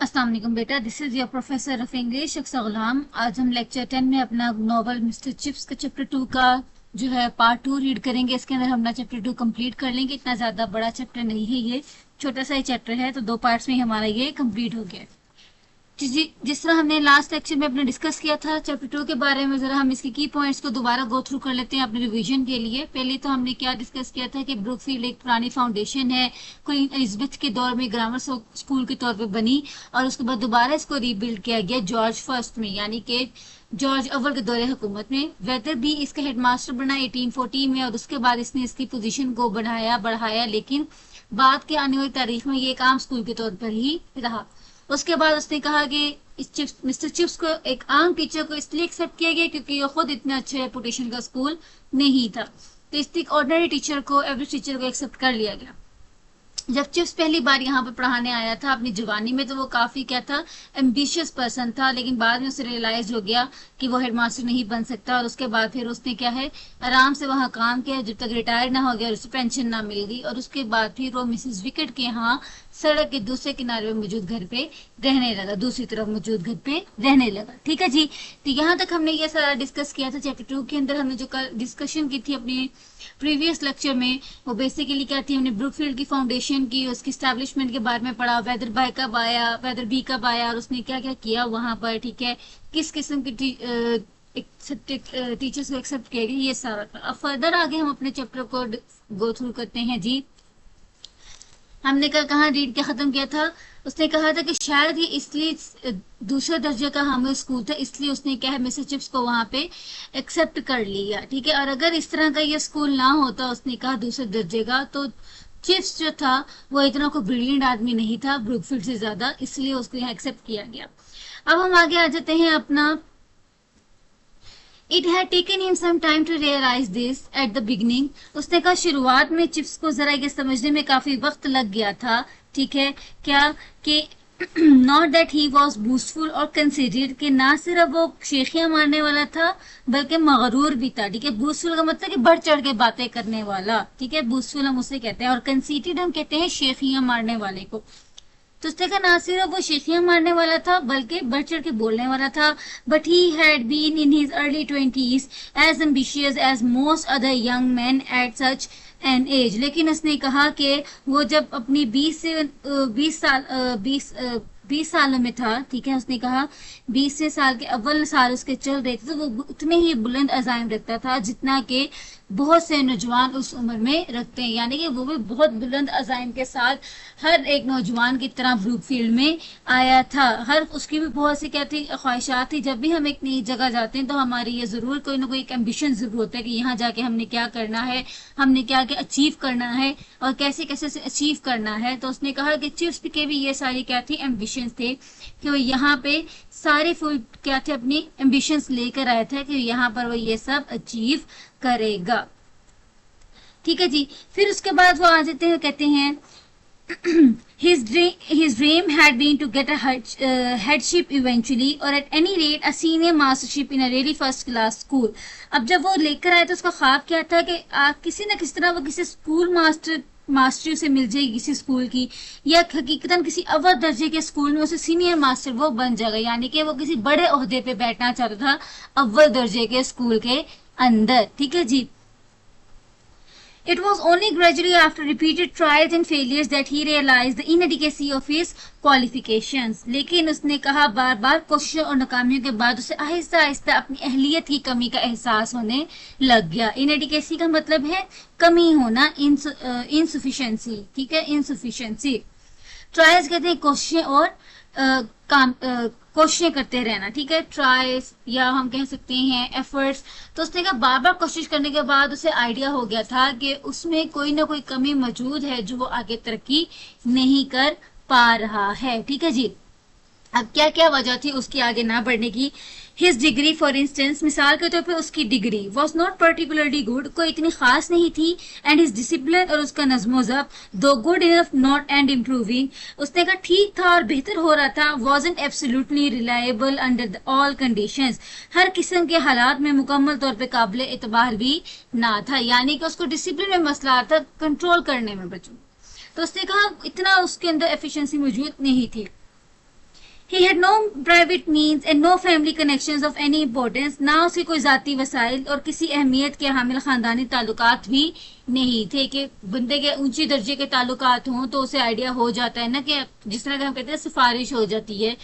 अस्सलाम वालेकुम बेटा, this is your professor of English अक्सर गुलाम। आज हम लेक्चर 10 में अपना नॉवल मिस्टर चिप्स का चैप्टर 2 का जो है पार्ट 2 रीड करेंगे। इसके अंदर हम अपना चैप्टर 2 कंप्लीट कर लेंगे। इतना ज्यादा बड़ा चैप्टर नहीं है, ये छोटा सा ही चैप्टर है, तो 2 पार्ट्स में ही हमारा ये कंप्लीट हो गया। जिस तरह हमने लास्ट लेक्चर में अपने डिस्कस किया था चैप्टर 2 के बारे में, जरा हम इसके की पॉइंट्स को दोबारा गो थ्रू कर लेते हैं अपने रिवीजन के लिए। पहले तो हमने क्या डिस्कस किया था कि ब्रुकफील्ड एक पुरानी फाउंडेशन है, क्वीन एलिजाबेथ के दौर में ग्रामर स्कूल के तौर पे बनी और उसके बाद दोबारा इसको रीबिल्ड किया गया जॉर्ज फर्स्ट में, यानी कि जॉर्ज अव्वल के दौरे हुकूमत में। वेदर भी इसका हेडमास्टर बना 1840 में और उसके बाद इसने इसकी पोजीशन को बढ़ाया, लेकिन बाद के आने वाली तारीख में ये एक आम स्कूल के तौर पर ही रहा। उसके बाद उसने कहा कि मिस्टर चिप्स को एक आम टीचर को इसलिए एक्सेप्ट किया गया क्योंकि ये खुद इतने अच्छे रेपुटेशन का स्कूल नहीं था, तो इसलिए एक ऑर्डिनरी टीचर को, एवरेज टीचर को एक्सेप्ट कर लिया गया। जब चिप्स पहली बार यहाँ पे पढ़ाने आया था अपनी जवानी में, तो वो काफी क्या था, एम्बिशियस पर्सन था, लेकिन बाद में उसे रियलाइज हो गया कि वो हेडमास्टर नहीं बन सकता और उसके बाद फिर उसने क्या है, आराम से वहाँ काम किया जब तक रिटायर ना हो गया और उसे पेंशन ना मिल गई। और उसके बाद फिर वो मिसेस विकेट के यहाँ सड़क के दूसरे किनारे में मौजूद घर पे रहने लगा, दूसरी तरफ मौजूद घर पे रहने लगा। ठीक है जी, तो यहाँ तक हमने ये सारा डिस्कस किया था। चैप्टर 2 के अंदर हमने जो कल डिस्कशन की थी अपने प्रीवियस लेक्चर में, वो बेसिकली क्या थी, हमने ब्रुकफील्ड की फाउंडेशन की, उसकी स्टैब्लिशमेंट के बारे में पढ़ा, वेदर बी कब आया और उसने क्या क्या किया वहां पर, ठीक है, किस किस्म की टीचर्स को एक्सेप्ट किया गया, ये सारा। अब फर्दर आगे हम अपने चैप्टर को गो थ्रू करते हैं जी। हमने कल कहाँ रीड के खत्म किया था, उसने कहा था कि शायद ये इसलिए दूसरे दर्जे का हामिल स्कूल था, इसलिए उसने क्या है मिस्टर चिप्स को वहां पे एक्सेप्ट कर लिया। ठीक है, और अगर इस तरह का ये स्कूल ना होता, उसने कहा दूसरे दर्जे का, तो चिप्स जो था वो इतना कोई ब्रिलियंट आदमी नहीं था ब्रुकफील्ड से ज्यादा, इसलिए उसको यहाँ एक्सेप्ट किया गया। अब हम आगे आ जाते हैं अपना। It had taken him some time to realize this at the beginning. उसने कहा शुरुआत में चिप्स को जरा ये समझने में काफी वक्त लग गया था। ठीक है, क्या कि नॉट दैट ही वॉज बूस्टफुल और कंसिडर्ड, कि ना सिर्फ वो शेखियां मारने वाला था बल्कि मगरूर भी था। ठीक है, बूस्टफुल का मतलब कि बढ़ चढ़ के बातें करने वाला। ठीक है, बूस्टफुल हम उसे कहते हैं और कंसीटेड हम कहते हैं शेखियां मारने वाले को। तो उसने कहा ना सिर्फ वो शेखियां मारने वाला था बल्कि बढ़ चढ़ के बोलने वाला था। But he had been in his early 20s as ambitious as most other young man at such an age. लेकिन उसने कहा कि वो जब अपनी 20 सालों में था, ठीक है, उसने कहा 20 साल के अव्वल साल उसके चल रहे थे, तो वो उतने ही बुलंद अज़ाइम रखता था जितना कि बहुत से नौजवान उस उम्र में रखते हैं, यानी कि वो भी बहुत बुलंद अज़ाइम के साथ हर एक नौजवान की तरह ब्रुकफील्ड में आया था। हर उसकी भी बहुत सी क्या थी, ख्वाहिशात थी। जब भी हम एक नई जगह जाते हैं तो हमारी ये जरूर कोई ना कोई एक एम्बिशन जरूर होता है कि यहाँ जाके हमने क्या करना है, हमने क्या क्या अचीव करना है और कैसे कैसे से अचीव करना है। तो उसने कहा कि चिप्स के भी ये सारी क्या थी, एम्बिशंस थे, कि वो यहाँ पे सारे फुल क्या थे, अपनी एम्बिशंस लेकर आया था कि यहाँ पर वो ये सब अचीव करेगा। ठीक है जी, फिर उसके बाद वो आ जाते हैं, कहते हैं his dream had been to get a headship eventually or at any rate a senior mastership in a really first class school. अब जब वो लेकर आया तो उसका ख्वाब क्या था कि किसी न किसी तरह वो किसी स्कूल मास्टरी से मिल जाएगी किसी स्कूल की, या हकीकतन किसी अव्वल दर्जे के स्कूल में उसे सीनियर मास्टर वो बन जाएगा, यानी कि वो किसी बड़े ओहदे पे बैठना चाहता था अव्वल दर्जे के स्कूल के अंदर। ठीक है जी, It was only gradually after repeated trials and failures that he realized the inadequacy of his qualifications. लेकिन उसने कहा बार बार कोशिशों और नाकामियों के बाद उसे आहिस्ता आहिस्ता अपनी अहलियत की कमी का एहसास होने लग गया। inadequacy का मतलब है कमी होना, insufficiency। ठीक है, insufficiency। ट्रायल्स कहते हैं कोशिशें और कोशिशें करते रहना। ठीक है, ट्रायल्स या हम कह सकते हैं एफर्ट्स। तो उसने कहा बार बार कोशिश करने के बाद उसे आइडिया हो गया था कि उसमें कोई ना कोई कमी मौजूद है जो वो आगे तरक्की नहीं कर पा रहा है। ठीक है जी, अब क्या क्या वजह थी उसकी आगे ना बढ़ने की। हिज डिग्री फॉर इंस्टेंस, मिसाल के तौर पे उसकी degree was not particularly good, कोई इतनी खास नहीं थी। एंड हिज डिसिप्लिन, और उसका नज़्म ज़ब्त दो good enough not and improving, उसने कहा ठीक था और बेहतर हो रहा था। Wasn't absolutely reliable under all conditions, हर किस्म के हालात में मुकम्मल तौर पे काबिल एतबार भी ना था, यानी कि उसको डिसिप्लिन में मसला था, कंट्रोल करने में बच्चों। तो उसने कहा इतना उसके अंदर एफिशिएंसी मौजूद नहीं थी। He had no private means and no family connections of any importance. ना उसके कोई ज़ाती वसाइल और किसी अहमियत के हामिल ख़ानदानी ताल्लुकात भी नहीं थे कि बंदे के ऊंची दर्जे के ताल्लुकात हों तो उसे आइडिया हो जाता है ना कि जिस तरह का हम कहते हैं सिफारिश हो जाती है.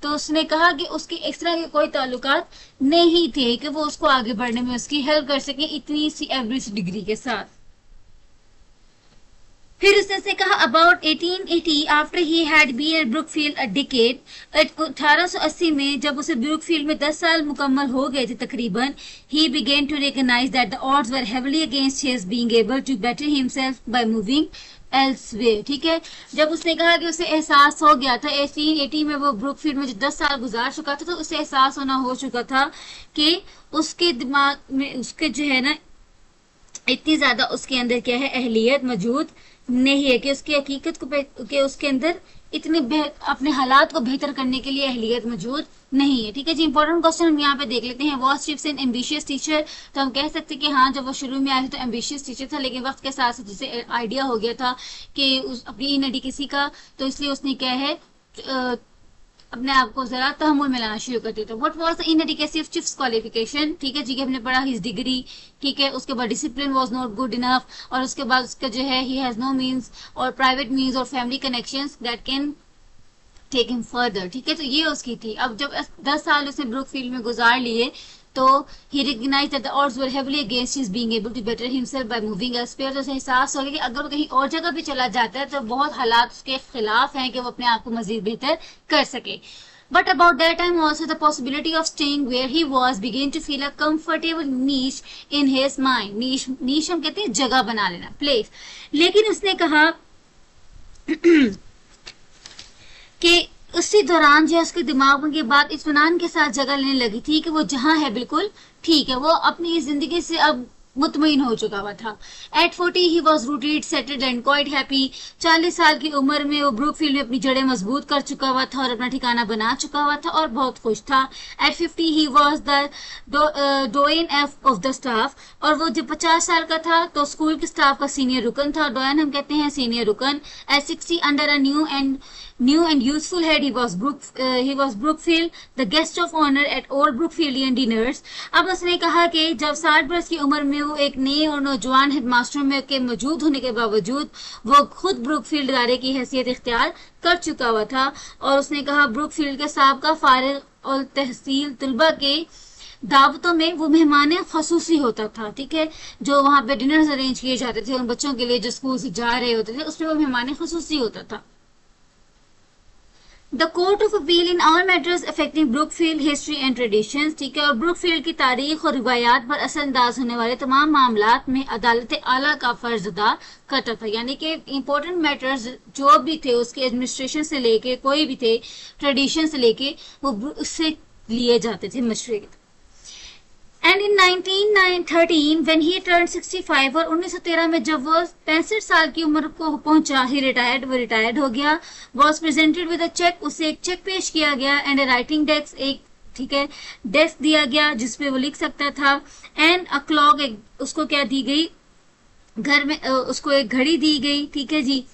तो उसने कहा कि उसके इस तरह के कोई ताल्लुकात नहीं थे कि वो उसको आगे बढ़ने में उसकी हेल्प कर सके इतनी सी एवरेज डिग्री के साथ. फिर उसने कहा about 1880 after he had been at Brookfield a decade. 1880 में जब उसे ब्रुकफील्ड में 10 साल मुकम्मल हो गए थे तकरीबन, he began to recognise that the odds were heavily against his being able to better himself by moving elsewhere. ठीक है, जब उसने कहा कि उसे एहसास हो गया था 1880 में वो ब्रुकफील्ड में जो 10 साल गुजार चुका था तो उसे एहसास होना हो चुका था कि उसके दिमाग में उसके जो है ना इतनी ज्यादा उसके अंदर क्या है अहलियत मौजूद नहीं है कि उसकी हकीकत को कि उसके अंदर इतने अपने हालात को बेहतर करने के लिए अहलियत मौजूद नहीं है. ठीक है जी, इंपॉर्टेंट क्वेश्चन हम यहाँ पे देख लेते हैं. Was chips N ambitious teacher. तो हम कह सकते हैं कि हाँ, जब वो शुरू में आया था तो एम्बिशियस टीचर था, लेकिन वक्त के साथ साथ जिसे आइडिया हो गया था कि उस अपनी इनएडिकेसी का, तो इसलिए उसने क्या है अपने आप को जरा तहमुल में लाना शुरू कर दिया. तो what was the inadequacy of Chips qualification. ठीक है जी, कि हमने पढ़ा हिज डिग्री. ठीक है, उसके बाद discipline was not good enough, और उसके बाद उसका जो है ही हैज नो मींस और प्राइवेट मींस और family connections that can take him further. ठीक है, तो ये उसकी थी. अब जब 10 साल उसने ब्रुकफील्ड में गुजार लिए तो he recognized that the odds were heavily against his being able to better himself by moving elsewhere. तो उसे एहसास हो गया कि अगर वो कहीं और जगह भी चला जाता है तो बहुत हालात उसके खिलाफ हैं कि वो अपने आप को मजीद बेहतर कर सके. But about that time also the possibility of staying where he was began to feel a comfortable niche in his mind. niche हम कहते हैं जगह बना लेना, place. लेकिन उसने कहा कि उसी दौरान जो है उसके दिमाग में ये बात इत्मीनान के साथ जगह लेने लगी थी कि वो जहां है बिल्कुल ठीक है, वो अपनी जिंदगी से अब मुतमईन हो चुका हुआ था. At 40 he was rooted settled and quite happy. 40 साल की उम्र में वो ब्रुकफील्ड में अपनी जड़ें मजबूत कर चुका हुआ था और अपना ठिकाना बना चुका हुआ था और बहुत खुश था. At 50 he was the doyen of the staff. और वो जब 50 साल का था तो स्कूल के स्टाफ का सीनियर रुकन था. डोयन हम कहते हैं सीनियर रुकन. At 60 under a new and useful head he was Brookfield the guest of honor at all Brookfieldian dinners. अब उसने कहा कि जब 60 बरस की उम्र में वो एक नए और नौजवान हेडमास्टर में के मौजूद होने के बावजूद वो खुद ब्रुकफील्ड इदारे की हैसियत इख्तियार कर चुका हुआ था. और उसने कहा ब्रुकफील्ड के साबका फारिग और तहसील तलबा के दावतों में वो मेहमान खसूसी होता था. ठीक है, जो वहाँ पे डिनर्स अरेंज किए जाते थे उन बच्चों के लिए जो स्कूल से जा रहे होते थे, उसमें वो मेहमान खसूसी होता था. The Court of Appeal in all matters affecting Brookfield history and traditions. ठीक है, और ब्रुकफील्ड की तारीख और रिवायात पर असरअंदाज होने वाले तमाम मामलात में अदालत आला का फर्ज अदा करता था. यानी कि इम्पोर्टेंट मैटर्स जो भी थे उसके एडमिनिस्ट्रेशन से लेके कोई भी थे, ट्रेडिशन से लेके वो उससे लिए जाते थे मशवरे. And in 1913 when he turned 65 और 1913 में जब वो 65 साल की उम्र को पहुंचा वो रिटायर्ड हो गया. was presented with a check. उसे एक चेक पेश किया गया and a writing desk, एक ठीक है डेस्क दिया गया जिसपे वो लिख सकता था. and a clock, उसको क्या दी गई घर में, उसको एक घड़ी दी गई. ठीक है जी,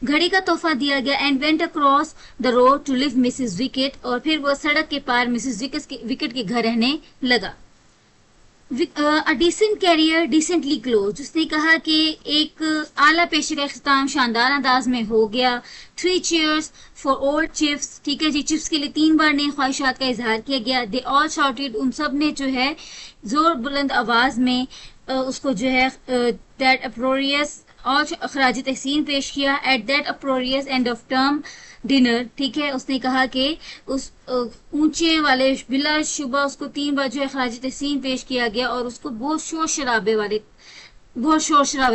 घड़ी का तोहफा दिया गया. And went across the road to live Mrs Wickett. और फिर वो सड़क के पार मिसेस विकेट के घर रहने लगा. A decent career decently close. उसने कहा कि एक आला पेशे का इख्तिताम शानदार अंदाज में हो गया. 3 cheers फॉर ओल्ड चिप्स. ठीक है जी, चिप्स के लिए 3 बार नई ख्वाहिशात का इजहार किया गया. They all shouted. उन सब ने जो है जोर बुलंद आवाज में उसको जो है दैट अप्रोरियस और अखराज तहसीन पेश किया. At that uproarious end of term dinner. ठीक है, उसने कहा कि उस ऊंचे वाले बिला शुबा उसको 3 बार जो है अखराज तहसीन पेश किया गया और उसको बहुत शोर शराबे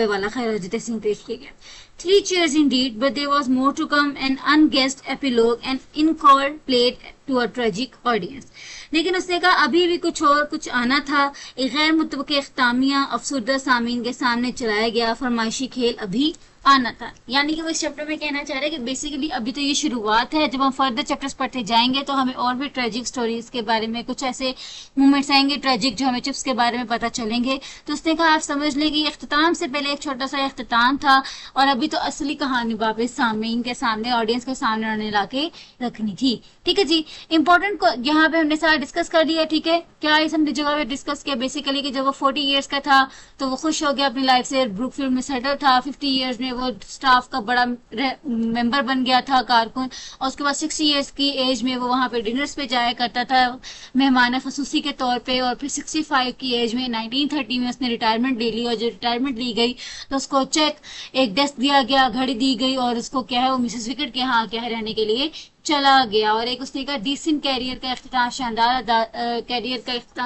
वाला खराज तहसीन पेश किया गया. 3 cheers indeed, but there was more to come. An unguessed epilogue, an encore played to a tragic audience. लेकिन उसने कहा अभी भी कुछ और कुछ आना था, एक गैर मुतवक्की इख्तितामिया अफसरदा सामीन के सामने चलाया गया फरमाइशी खेल अभी आना था। यानी कि वो इस चैप्टर में कहना चाह रहे हैं कि बेसिकली अभी तो ये शुरुआत है, जब हम फर्दर चैप्टर्स पढ़ते जाएंगे तो हमें और भी ट्रेजिक स्टोरीज के बारे में कुछ ऐसे मोमेंट्स आएंगे ट्रेजिक जो हमें चिप्स के बारे में पता चलेंगे। तो उसने कहा आप समझ लें कि इख्तिताम से पहले एक छोटा सा इख्तिताम था और अभी तो असली कहानी वापस सामीन के सामने, ऑडियंस के सामने उन्होंने लाके रखनी थी। ठीक है जी, इंपॉर्टेंट को यहाँ पे हमने सारा डिस्कस कर दिया। ठीक है, क्या इस हमने जगह पे डिस्कस किया बेसिकली कि जब वो 40 इयर्स का था तो वो खुश हो गया अपनी लाइफ से, ब्रुकफील्ड में सेटल था, 50 इयर्स में वो स्टाफ का बड़ा मेंबर बन गया था, कारकुन, और उसके बाद 60 इयर्स की एज में वो वहां पे डिनर्स पे जाया करता था मेहमान खसूसी के तौर पे, और फिर 65 की एज में 1930 में उसने रिटायरमेंट ले ली, और जब रिटायरमेंट ली गई तो उसको चेक एक डेस्क दिया गया, घड़ी दी गई, और उसको क्या है वो मिसेस विकेट के यहाँ क्या है रहने के लिए चला गया। और एक उसने कहा डिसेंट कैरियर का इख्तिताम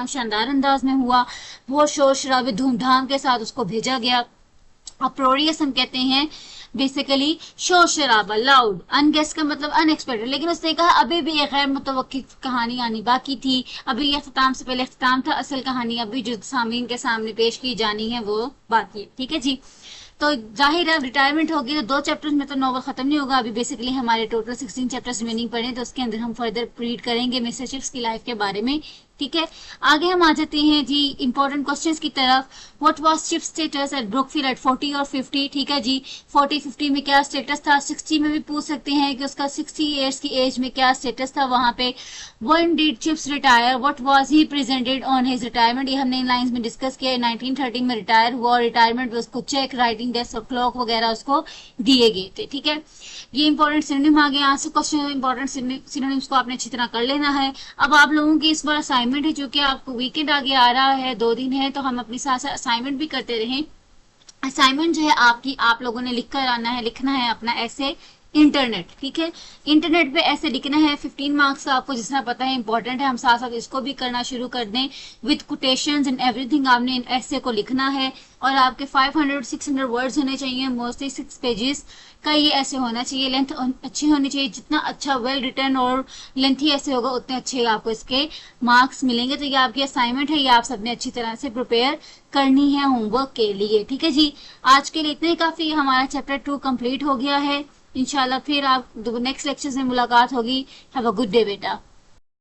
शानदार अंदाज में हुआ, बहुत शोर शराबे धूमधाम के साथ उसको भेजा गया। अप्रोरियस हम कहते हैं बेसिकली शोर शराबा, लाउड, अनगेस्ट का मतलब अनएक्सपेक्टेड। लेकिन उसने कहा अभी भी एक गैर मुतवक्की कहानी आनी बाकी थी, अभी ये इख्तिताम से पहले इख्तिताम था, असल कहानी अभी जो सामीन के सामने पेश की जानी है वो बाकी है। ठीक है जी, तो जाहिर है रिटायरमेंट होगी तो 2 चैप्टर्स में तो नॉवल खत्म नहीं होगा। अभी बेसिकली हमारे टोटल 16 चैप्टर्स रिमेनिंग पड़े, तो उसके अंदर हम फर्दर रीड करेंगे मिस्टर चिप्स की लाइफ के बारे में। ठीक है, आगे हम आ जाते हैं जी इंपॉर्टेंट क्वेश्चंस की तरफ। What was Chips status at Brookfield at 40 और 50? ठीक है जी, 40-50 में क्या स्टेटस था, 60 में भी पूछ सकते हैं कि उसका 60 इयर्स की एज में क्या स्टेटस था वहां पे। When did chips retire, what was he presented on his retirement, ये हमने इन लाइंस में डिस्कस किया। 1913 में रिटायर हुआ और रिटायरमेंट में उसको चेक, राइटिंग डेस्क और क्लॉक वगैरह उसको दिए गए थे। ठीक है, ये इंपॉर्टेंट सिनोनिम आ गए। आंसर क्वेश्चन इंपॉर्टेंट सिनोनिम्स को आपने अच्छी तरह कर लेना है। अब आप लोगों की इस बार असाइनमेंट है, जो कि आपको वीकेंड आगे आ रहा है, 2 दिन है, तो हम अपनी साथ साथ असाइनमेंट भी करते रहें। असाइनमेंट जो है आपकी, आप लोगों ने लिख कर आना है, लिखना है अपना ऐसे इंटरनेट। ठीक है, इंटरनेट पे ऐसे लिखना है, 15 मार्क्स का आपको जितना पता है इंपॉर्टेंट है, हम साथ साथ इसको भी करना शुरू कर दें विद कोटेशंस एंड एवरीथिंग। आपने ऐसे को लिखना है और आपके 500-600 वर्ड्स होने चाहिए, मोस्टली 6 पेजेस का ये ऐसे होना चाहिए। लेंथ अच्छी होनी चाहिए, जितना अच्छा वेल रिटर्न और लेंथी ऐसे होगा उतने अच्छे आपको इसके मार्क्स मिलेंगे। तो ये आपकी असाइनमेंट है, ये आप सबने अच्छी तरह से प्रिपेयर करनी है होमवर्क के लिए। ठीक है जी, आज के लिए इतना ही काफी, हमारा चैप्टर 2 कंप्लीट हो गया है। इंशाल्लाह फिर आप नेक्स्ट लेक्चर में मुलाकात होगी। हैव अ गुड डे बेटा।